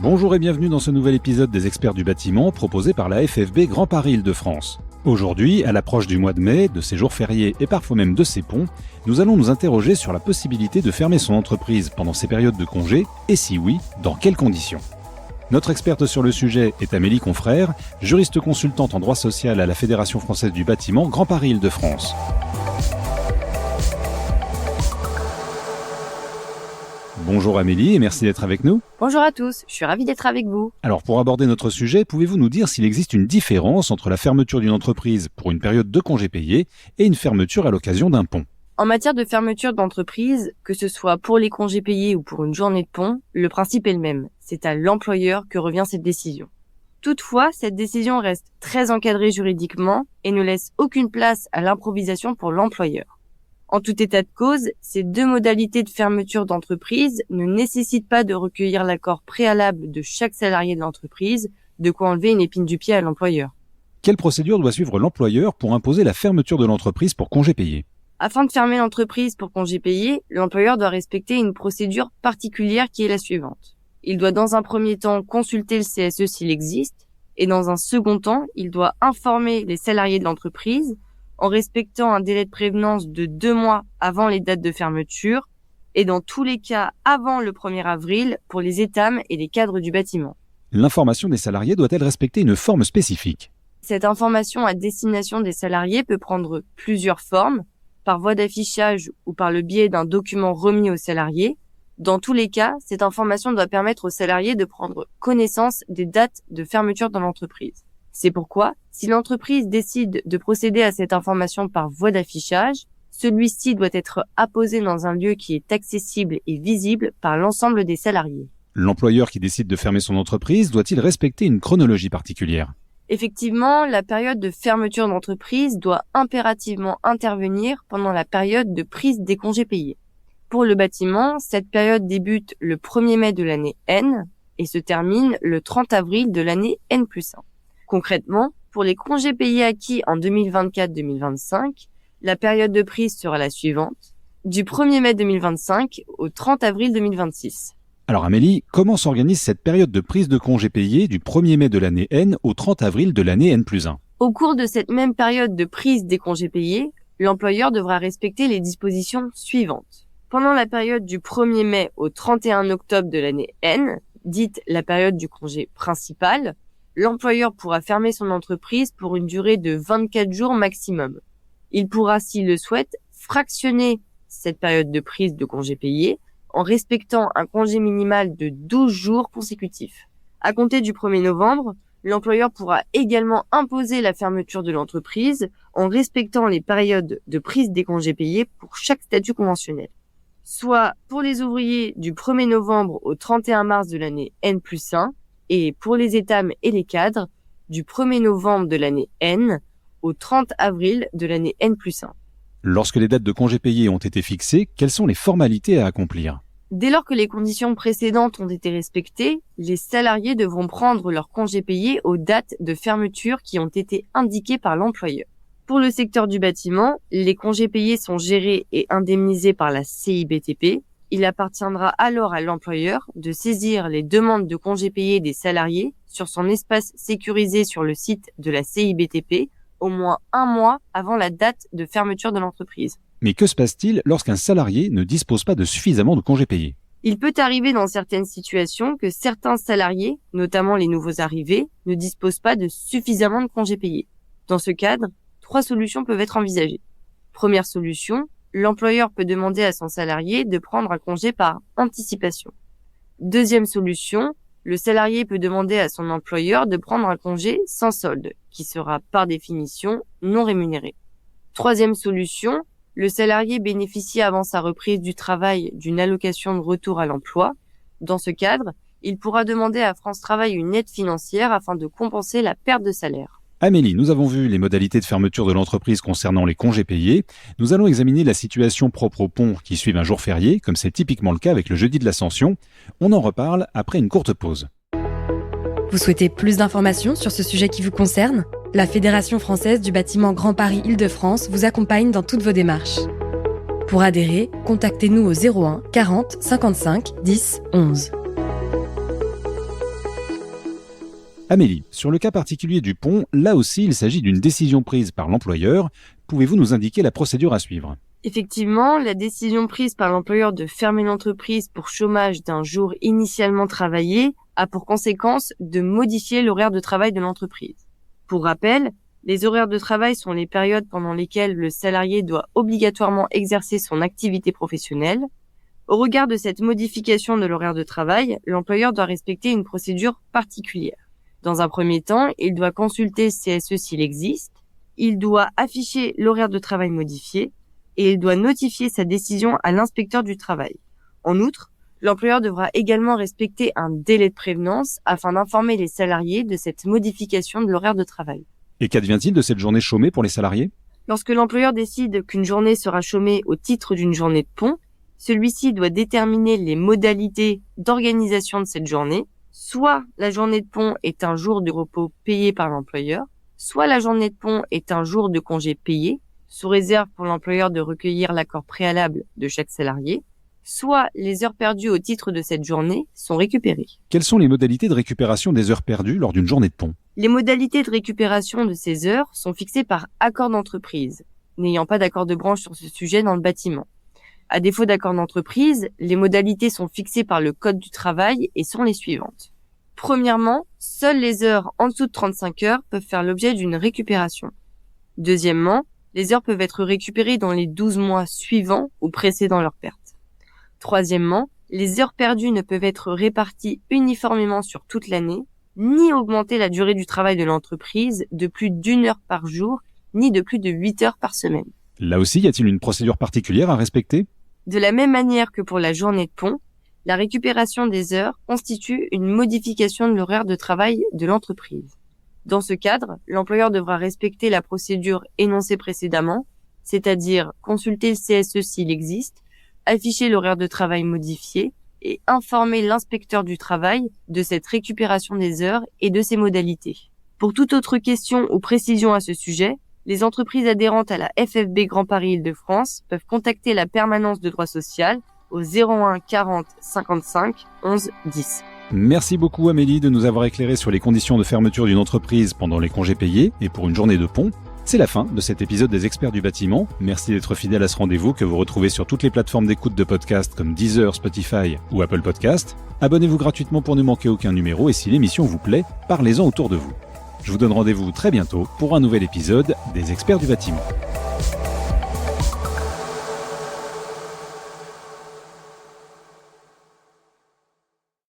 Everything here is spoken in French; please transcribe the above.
Bonjour et bienvenue dans ce nouvel épisode des Experts du bâtiment proposé par la FFB Grand Paris Île-de-France. Aujourd'hui, à l'approche du mois de mai, de ses jours fériés et parfois même de ses ponts, nous allons nous interroger sur la possibilité de fermer son entreprise pendant ces périodes de congé, et si oui, dans quelles conditions. Notre experte sur le sujet est Amélie Confrère, juriste consultante en droit social à la Fédération française du bâtiment Grand Paris Île-de-France. Bonjour Amélie et merci d'être avec nous. Bonjour à tous, je suis ravie d'être avec vous. Alors pour aborder notre sujet, pouvez-vous nous dire s'il existe une différence entre la fermeture d'une entreprise pour une période de congé payé et une fermeture à l'occasion d'un pont ? En matière de fermeture d'entreprise, que ce soit pour les congés payés ou pour une journée de pont, le principe est le même. C'est à l'employeur que revient cette décision. Toutefois, cette décision reste très encadrée juridiquement et ne laisse aucune place à l'improvisation pour l'employeur. En tout état de cause, ces deux modalités de fermeture d'entreprise ne nécessitent pas de recueillir l'accord préalable de chaque salarié de l'entreprise, de quoi enlever une épine du pied à l'employeur. Quelle procédure doit suivre l'employeur pour imposer la fermeture de l'entreprise pour congé payé ? Afin de fermer l'entreprise pour congé payé, l'employeur doit respecter une procédure particulière qui est la suivante. Il doit dans un premier temps consulter le CSE s'il existe, et dans un second temps, il doit informer les salariés de l'entreprise en respectant un délai de prévenance de 2 mois avant les dates de fermeture et dans tous les cas avant le 1er avril pour les étames et les cadres du bâtiment. L'information des salariés doit-elle respecter une forme spécifique ? Cette information à destination des salariés peut prendre plusieurs formes, par voie d'affichage ou par le biais d'un document remis aux salariés. Dans tous les cas, cette information doit permettre aux salariés de prendre connaissance des dates de fermeture dans l'entreprise. C'est pourquoi, si l'entreprise décide de procéder à cette information par voie d'affichage, celui-ci doit être apposé dans un lieu qui est accessible et visible par l'ensemble des salariés. L'employeur qui décide de fermer son entreprise doit-il respecter une chronologie particulière ? Effectivement, la période de fermeture d'entreprise doit impérativement intervenir pendant la période de prise des congés payés. Pour le bâtiment, cette période débute le 1er mai de l'année N et se termine le 30 avril de l'année N+1. Concrètement, pour les congés payés acquis en 2024-2025, la période de prise sera la suivante, du 1er mai 2025 au 30 avril 2026. Alors Amélie, comment s'organise cette période de prise de congé payé du 1er mai de l'année N au 30 avril de l'année N+1 ? Au cours de cette même période de prise des congés payés, l'employeur devra respecter les dispositions suivantes. Pendant la période du 1er mai au 31 octobre de l'année N, dite la période du congé principal, l'employeur pourra fermer son entreprise pour une durée de 24 jours maximum. Il pourra, s'il le souhaite, fractionner cette période de prise de congé payé en respectant un congé minimal de 12 jours consécutifs. À compter du 1er novembre, l'employeur pourra également imposer la fermeture de l'entreprise en respectant les périodes de prise des congés payés pour chaque statut conventionnel. Soit pour les ouvriers du 1er novembre au 31 mars de l'année N+1 et pour les étames et les cadres du 1er novembre de l'année N au 30 avril de l'année N+1. Lorsque les dates de congés payés ont été fixées, quelles sont les formalités à accomplir ? Dès lors que les conditions précédentes ont été respectées, les salariés devront prendre leurs congés payés aux dates de fermeture qui ont été indiquées par l'employeur. Pour le secteur du bâtiment, les congés payés sont gérés et indemnisés par la CIBTP. Il appartiendra alors à l'employeur de saisir les demandes de congés payés des salariés sur son espace sécurisé sur le site de la CIBTP au moins 1 mois avant la date de fermeture de l'entreprise. Mais que se passe-t-il lorsqu'un salarié ne dispose pas de suffisamment de congés payés ? Il peut arriver dans certaines situations que certains salariés, notamment les nouveaux arrivés, ne disposent pas de suffisamment de congés payés. Dans ce cadre, 3 solutions peuvent être envisagées. Première solution, l'employeur peut demander à son salarié de prendre un congé par anticipation. Deuxième solution, le salarié peut demander à son employeur de prendre un congé sans solde, qui sera par définition non rémunéré. Troisième solution, le salarié bénéficie avant sa reprise du travail d'une allocation de retour à l'emploi. Dans ce cadre, il pourra demander à France Travail une aide financière afin de compenser la perte de salaire. Amélie, nous avons vu les modalités de fermeture de l'entreprise concernant les congés payés. Nous allons examiner la situation propre aux ponts qui suivent un jour férié, comme c'est typiquement le cas avec le jeudi de l'Ascension. On en reparle après une courte pause. Vous souhaitez plus d'informations sur ce sujet qui vous concerne ? La Fédération française du bâtiment Grand Paris Île-de-France vous accompagne dans toutes vos démarches. Pour adhérer, contactez-nous au 01 40 55 10 11. Amélie, sur le cas particulier du pont, là aussi il s'agit d'une décision prise par l'employeur. Pouvez-vous nous indiquer la procédure à suivre ? Effectivement, la décision prise par l'employeur de fermer l'entreprise pour chômage d'un jour initialement travaillé a pour conséquence de modifier l'horaire de travail de l'entreprise. Pour rappel, les horaires de travail sont les périodes pendant lesquelles le salarié doit obligatoirement exercer son activité professionnelle. Au regard de cette modification de l'horaire de travail, l'employeur doit respecter une procédure particulière. Dans un premier temps, il doit consulter le CSE s'il existe, il doit afficher l'horaire de travail modifié et il doit notifier sa décision à l'inspecteur du travail. En outre, l'employeur devra également respecter un délai de prévenance afin d'informer les salariés de cette modification de l'horaire de travail. Et qu'advient-il de cette journée chômée pour les salariés ? Lorsque l'employeur décide qu'une journée sera chômée au titre d'une journée de pont, celui-ci doit déterminer les modalités d'organisation de cette journée. Soit la journée de pont est un jour de repos payé par l'employeur, soit la journée de pont est un jour de congé payé, sous réserve pour l'employeur de recueillir l'accord préalable de chaque salarié, soit les heures perdues au titre de cette journée sont récupérées. Quelles sont les modalités de récupération des heures perdues lors d'une journée de pont ? Les modalités de récupération de ces heures sont fixées par accord d'entreprise, n'ayant pas d'accord de branche sur ce sujet dans le bâtiment. À défaut d'accord d'entreprise, les modalités sont fixées par le Code du travail et sont les suivantes. Premièrement, seules les heures en dessous de 35 heures peuvent faire l'objet d'une récupération. Deuxièmement, les heures peuvent être récupérées dans les 12 mois suivants ou précédant leur perte. Troisièmement, les heures perdues ne peuvent être réparties uniformément sur toute l'année, ni augmenter la durée du travail de l'entreprise de plus d'1 heure par jour, ni de plus de 8 heures par semaine. Là aussi, y a-t-il une procédure particulière à respecter ? De la même manière que pour la journée de pont, la récupération des heures constitue une modification de l'horaire de travail de l'entreprise. Dans ce cadre, l'employeur devra respecter la procédure énoncée précédemment, c'est-à-dire consulter le CSE s'il existe, afficher l'horaire de travail modifié et informer l'inspecteur du travail de cette récupération des heures et de ses modalités. Pour toute autre question ou précision à ce sujet, les entreprises adhérentes à la FFB Grand Paris Île-de-France peuvent contacter la permanence de droit social au 01 40 55 11 10. Merci beaucoup Amélie de nous avoir éclairé sur les conditions de fermeture d'une entreprise pendant les congés payés et pour une journée de pont. C'est la fin de cet épisode des Experts du bâtiment. Merci d'être fidèle à ce rendez-vous que vous retrouvez sur toutes les plateformes d'écoute de podcasts comme Deezer, Spotify ou Apple Podcast. Abonnez-vous gratuitement pour ne manquer aucun numéro et si l'émission vous plaît, parlez-en autour de vous. Je vous donne rendez-vous très bientôt pour un nouvel épisode des Experts du bâtiment.